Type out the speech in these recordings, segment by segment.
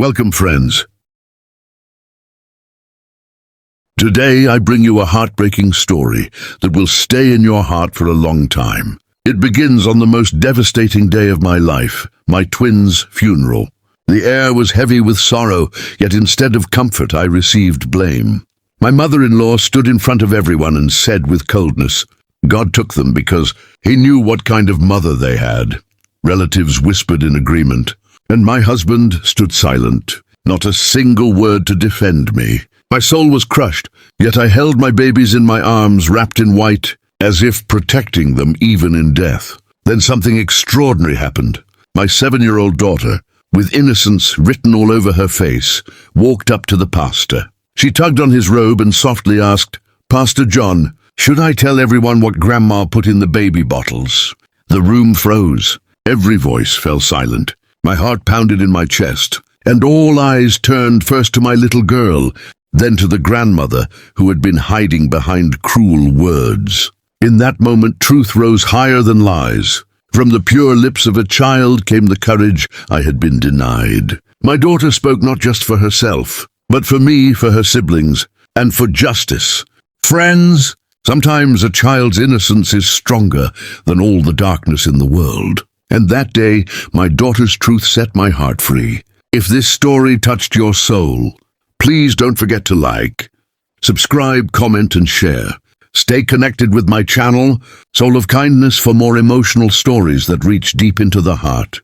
Welcome, friends. Today I bring you a heartbreaking story that will stay in your heart for a long time. It begins on the most devastating day of my life, my twins' funeral. The air was heavy with sorrow, yet instead of comfort I received blame. My mother-in-law stood in front of everyone and said with coldness, "God took them because he knew what kind of mother they had." Relatives whispered in agreement, and my husband stood silent, not a single word to defend me. My soul was crushed, yet I held my babies in my arms wrapped in white, as if protecting them even in death. Then something extraordinary happened. My 7-year-old daughter, with innocence written all over her face, walked up to the pastor. She tugged on his robe and softly asked, "Pastor John, should I tell everyone what Grandma put in the baby bottles?" The room froze. Every voice fell silent. My heart pounded in my chest, and all eyes turned first to my little girl, then to the grandmother who had been hiding behind cruel words. In that moment, truth rose higher than lies. From the pure lips of a child came the courage I had been denied. My daughter spoke not just for herself, but for me, for her siblings, and for justice. Friends, sometimes a child's innocence is stronger than all the darkness in the world. And that day, my daughter's truth set my heart free. If this story touched your soul, please don't forget to like, subscribe, comment, and share. Stay connected with my channel, Soul of Kindness, for more emotional stories that reach deep into the heart.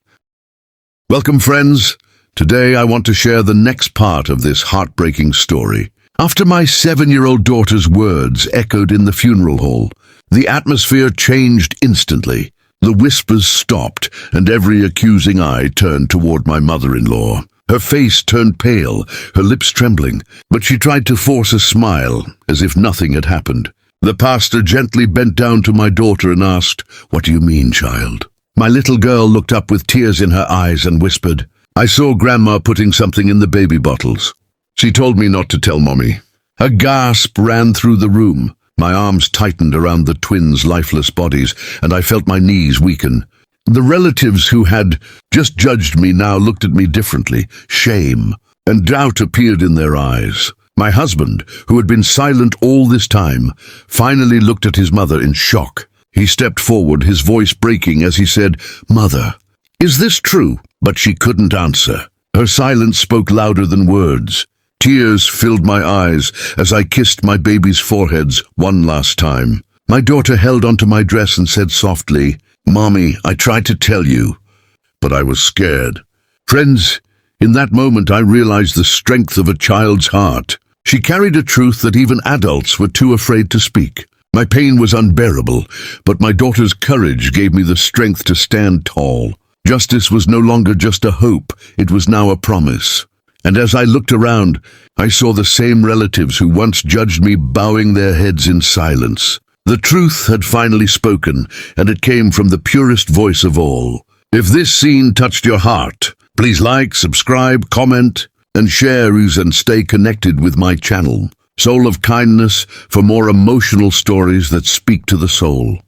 Welcome, friends. Today I want to share the next part of this heartbreaking story. After my 7-year-old daughter's words echoed in the funeral hall, the atmosphere changed instantly. The whispers stopped, and every accusing eye turned toward my mother-in-law. Her face turned pale, her lips trembling, but she tried to force a smile, as if nothing had happened. The pastor gently bent down to my daughter and asked, "What do you mean, child?" My little girl looked up with tears in her eyes and whispered, "I saw Grandma putting something in the baby bottles. She told me not to tell Mommy." A gasp ran through the room. My arms tightened around the twins' lifeless bodies, and I felt my knees weaken. The relatives who had just judged me now looked at me differently. Shame and doubt appeared in their eyes. My husband, who had been silent all this time, finally looked at his mother in shock. He stepped forward, his voice breaking as he said, "Mother, is this true?" But she couldn't answer. Her silence spoke louder than words. Tears filled my eyes as I kissed my baby's foreheads one last time. My daughter held onto my dress and said softly, "Mommy, I tried to tell you, but I was scared." Friends, in that moment I realized the strength of a child's heart. She carried a truth that even adults were too afraid to speak. My pain was unbearable, but my daughter's courage gave me the strength to stand tall. Justice was no longer just a hope, it was now a promise. And as I looked around, I saw the same relatives who once judged me bowing their heads in silence. The truth had finally spoken, and it came from the purest voice of all. If this scene touched your heart, please like, subscribe, comment, and share and stay connected with my channel, Soul of Kindness, for more emotional stories that speak to the soul.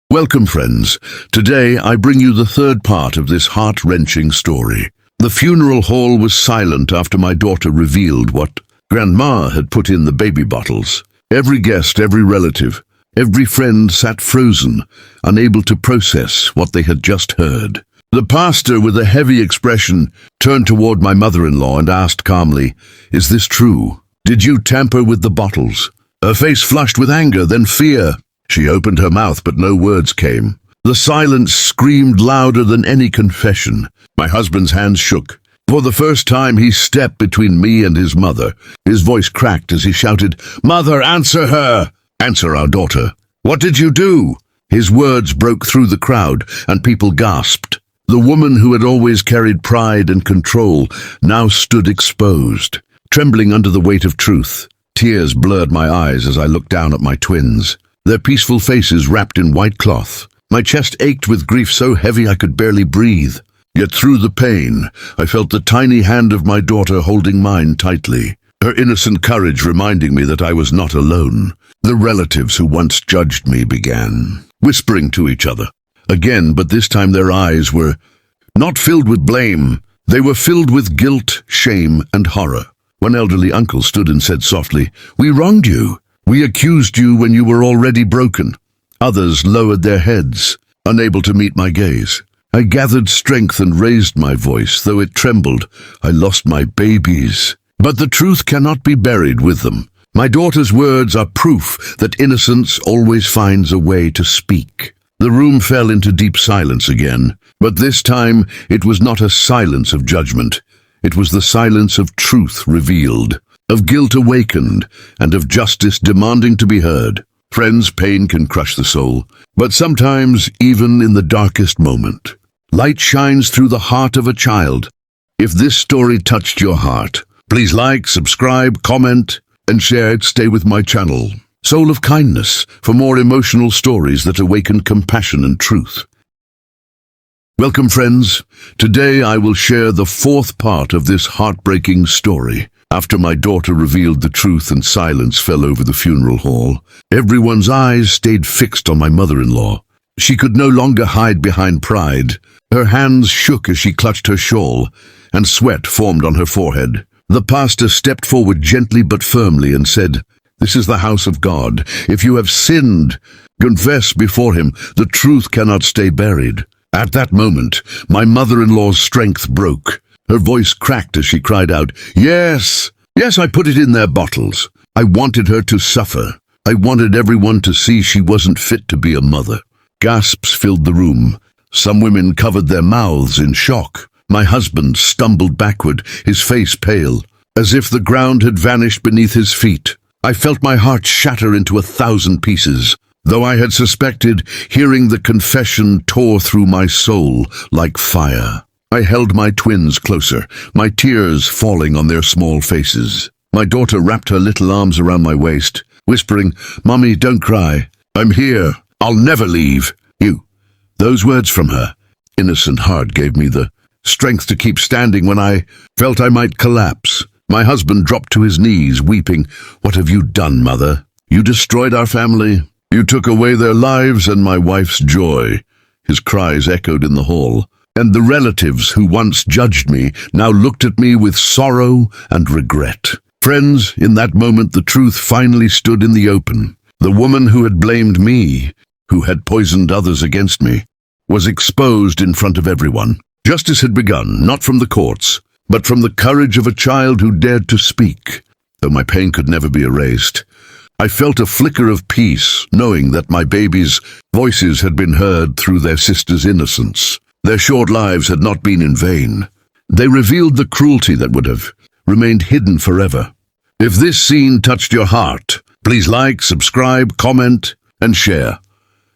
Welcome, friends. Today I bring you the third part of this heart-wrenching story. The funeral hall was silent after my daughter revealed what Grandma had put in the baby bottles. Every guest, every relative, every friend sat frozen, unable to process what they had just heard. The pastor, with a heavy expression, turned toward my mother-in-law and asked calmly, "Is this true? Did you tamper with the bottles?" Her face flushed with anger, then fear. She opened her mouth, but no words came. The silence screamed louder than any confession. My husband's hands shook. For the first time, he stepped between me and his mother. His voice cracked as he shouted, "Mother, answer her! Answer our daughter! What did you do?" His words broke through the crowd, and people gasped. The woman who had always carried pride and control now stood exposed, trembling under the weight of truth. Tears blurred my eyes as I looked down at my twins, their peaceful faces wrapped in white cloth. My chest ached with grief so heavy I could barely breathe. Yet through the pain, I felt the tiny hand of my daughter holding mine tightly, her innocent courage reminding me that I was not alone. The relatives who once judged me began whispering to each other again, but this time their eyes were not filled with blame, They were filled with guilt, shame, and horror. One elderly uncle stood and said softly, "We wronged you. We accused you when you were already broken." Others lowered their heads, unable to meet my gaze. I gathered strength and raised my voice, though it trembled. I lost my babies. But the truth cannot be buried with them. My daughter's words are proof that innocence always finds a way to speak. The room fell into deep silence again, but this time it was not a silence of judgment. It was the silence of truth revealed, of guilt awakened, and of justice demanding to be heard. Friends, pain can crush the soul, but sometimes, even in the darkest moment, light shines through the heart of a child. If this story touched your heart, please like, subscribe, comment, and share it. Stay with my channel, Soul of Kindness, for more emotional stories that awaken compassion and truth. Welcome, friends. Today I will share the fourth part of this heartbreaking story. After my daughter revealed the truth and silence fell over the funeral hall, everyone's eyes stayed fixed on my mother-in-law. She could no longer hide behind pride. Her hands shook as she clutched her shawl, and sweat formed on her forehead. The pastor stepped forward gently but firmly and said, "This is the house of God. If you have sinned, confess before him. The truth cannot stay buried." At that moment, my mother-in-law's strength broke. Her voice cracked as she cried out, Yes, I put it in their bottles. I wanted her to suffer. I wanted everyone to see she wasn't fit to be a mother." Gasps filled the room. Some women covered their mouths in shock. My husband stumbled backward, his face pale, as if the ground had vanished beneath his feet. I felt my heart shatter into 1,000 pieces. Though I had suspected, hearing the confession tore through my soul like fire. I held my twins closer, my tears falling on their small faces. My daughter wrapped her little arms around my waist, whispering, "Mommy, don't cry. I'm here. I'll never leave you." Those words from her innocent heart gave me the strength to keep standing when I felt I might collapse. My husband dropped to his knees, weeping. "What have you done, Mother? You destroyed our family. You took away their lives and my wife's joy." His cries echoed in the hall, and the relatives who once judged me now looked at me with sorrow and regret. Friends, in that moment the truth finally stood in the open. The woman who had blamed me, who had poisoned others against me, was exposed in front of everyone. Justice had begun, not from the courts, but from the courage of a child who dared to speak. Though my pain could never be erased, I felt a flicker of peace, knowing that my babies' voices had been heard through their sister's innocence. Their short lives had not been in vain. They revealed the cruelty that would have remained hidden forever. If this scene touched your heart, please like, subscribe, comment, and share.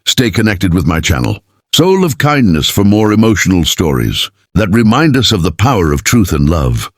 Stay connected with my channel, Soul of Kindness, for more emotional stories that remind us of the power of truth and love.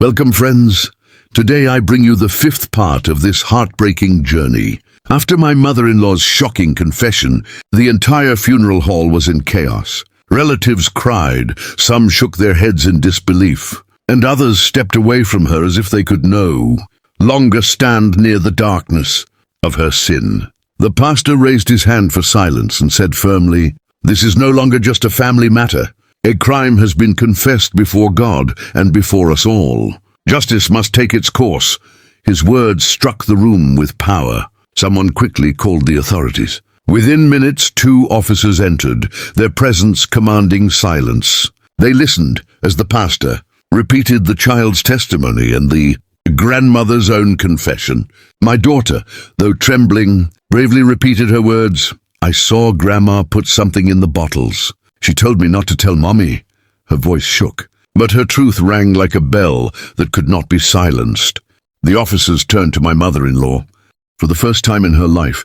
Welcome, friends. Today I bring you the fifth part of this heartbreaking journey. After my mother-in-law's shocking confession, the entire funeral hall was in chaos. Relatives cried, some shook their heads in disbelief, and others stepped away from her as if they could no longer stand near the darkness of her sin. The pastor raised his hand for silence and said firmly, "This is no longer just a family matter. A crime has been confessed before God and before us all. Justice must take its course." His words struck the room with power. Someone quickly called the authorities. Within minutes, 2 officers entered, their presence commanding silence. They listened as the pastor repeated the child's testimony and the grandmother's own confession. My daughter, though trembling, bravely repeated her words. "I saw Grandma put something in the bottles. She told me not to tell Mommy." Her voice shook, but her truth rang like a bell that could not be silenced. The officers turned to my mother-in-law. For the first time in her life,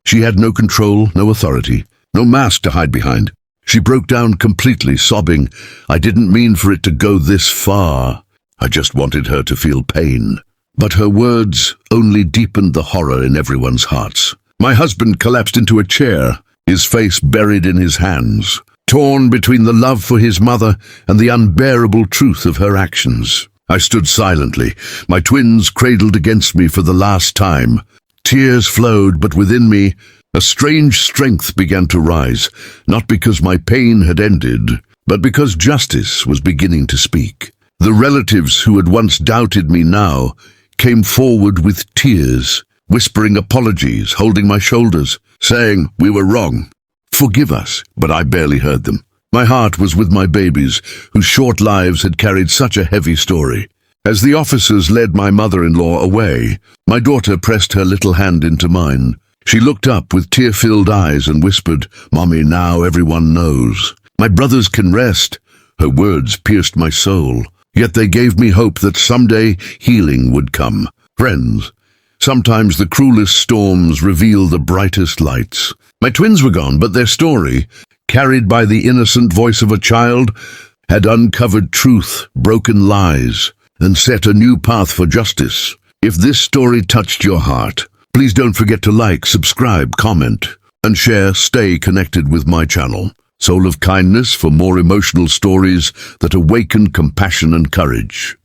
she had no control, no authority, no mask to hide behind. She broke down completely, sobbing, "I didn't mean for it to go this far. I just wanted her to feel pain." But her words only deepened the horror in everyone's hearts. My husband collapsed into a chair, his face buried in his hands, torn between the love for his mother and the unbearable truth of her actions. I stood silently, my twins cradled against me for the last time. Tears flowed, but within me, a strange strength began to rise, not because my pain had ended, but because justice was beginning to speak. The relatives who had once doubted me now came forward with tears, whispering apologies, holding my shoulders, saying we were wrong. Forgive us, but I barely heard them. My heart was with my babies, whose short lives had carried such a heavy story. As the officers led my mother-in-law away, my daughter pressed her little hand into mine. She looked up with tear-filled eyes and whispered, "Mommy, now everyone knows. My brothers can rest." Her words pierced my soul, yet they gave me hope that someday healing would come. Friends, sometimes the cruelest storms reveal the brightest lights. My twins were gone, but their story, carried by the innocent voice of a child, had uncovered truth, broken lies, and set a new path for justice. If this story touched your heart, please don't forget to like, subscribe, comment, and share. Stay connected with my channel, Soul of Kindness, for more emotional stories that awaken compassion and courage.